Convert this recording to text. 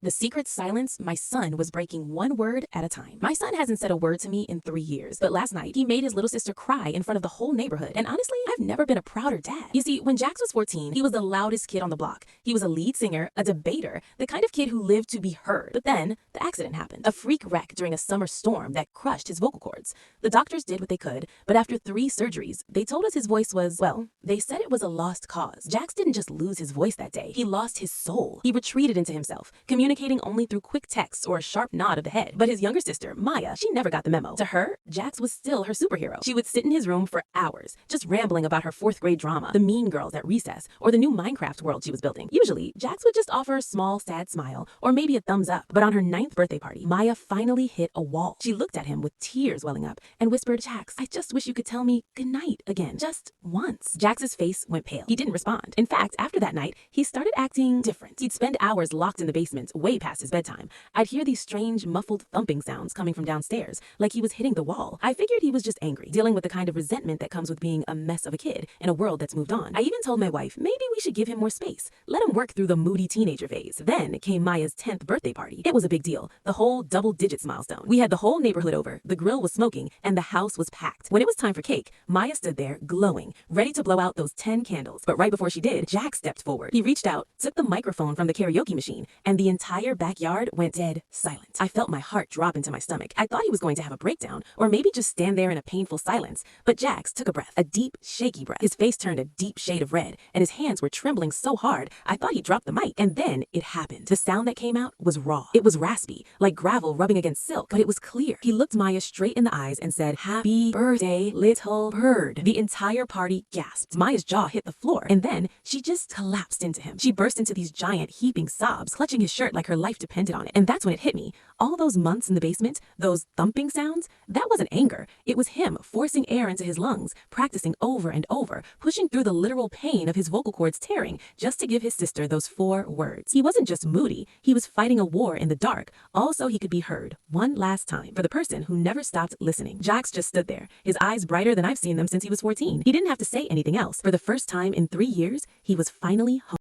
The secret silence my son was breaking one word at a time. My son hasn't said a word to me in 3 years, but last night he made his little sister cry in front of the whole neighborhood. And honestly, I've never been a prouder dad. You see, when Jax was 14, he was the loudest kid on the block. He was a lead singer, a debater, the kind of kid who lived to be heard. But then the accident happened. A freak wreck during a summer storm that crushed his vocal cords. The doctors did what they could, but after 3 surgeries, they told us his voice was, well, they said it was a lost cause. Jax didn't just lose his voice that day. He lost his soul. He retreated into himself, communicating only through quick texts or a sharp nod of the head. But his younger sister, Maya, she never got the memo. To her, Jax was still her superhero. She would sit in his room for hours, just rambling about her 4th grade drama, the mean girls at recess, or the new Minecraft world she was building. Usually, Jax would just offer a small, sad smile, or maybe a thumbs up. But on her 9th birthday party, Maya finally hit a wall. She looked at him with tears welling up and whispered, "Jax, I just wish you could tell me goodnight again, just once." Jax's face went pale. He didn't respond. In fact, after that night, he started acting different. He'd spend hours locked in the basement, way past his bedtime. I'd hear these strange, muffled thumping sounds coming from downstairs, like he was hitting the wall. I figured he was just angry, dealing with the kind of resentment that comes with being a mess of a kid in a world that's moved on. I even told my wife, maybe we should give him more space. Let him work through the moody teenager phase. Then came Maya's 10th birthday party. It was a big deal, the whole double digits milestone. We had the whole neighborhood over, the grill was smoking, and the house was packed. When it was time for cake, Maya stood there, glowing, ready to blow out those 10 candles. But right before she did, Jack stepped forward. He reached out, took the microphone from the karaoke machine, and the entire backyard went dead silent. I felt my heart drop into my stomach. I thought he was going to have a breakdown, or maybe just stand there in a painful silence. But Jax took a breath, a deep, shaky breath. His face turned a deep shade of red, and his hands were trembling so hard, I thought he dropped the mic. And then it happened. The sound that came out was raw. It was raspy, like gravel rubbing against silk, but it was clear. He looked Maya straight in the eyes and said, "Happy birthday, little bird." The entire party gasped. Maya's jaw hit the floor, and then she just collapsed into him. She burst into these giant, heaping sobs, clutching his shirt like her life depended on it. And that's when it hit me. All those months in the basement, those thumping sounds, that wasn't anger. It was him forcing air into his lungs, practicing over and over, pushing through the literal pain of his vocal cords tearing, just to give his sister those 4 words. He wasn't just moody, he was fighting a war in the dark, all so he could be heard one last time for the person who never stopped listening. Jax just stood there, his eyes brighter than I've seen them since he was 14. He didn't have to say anything else. For the first time in 3 years, he was finally home.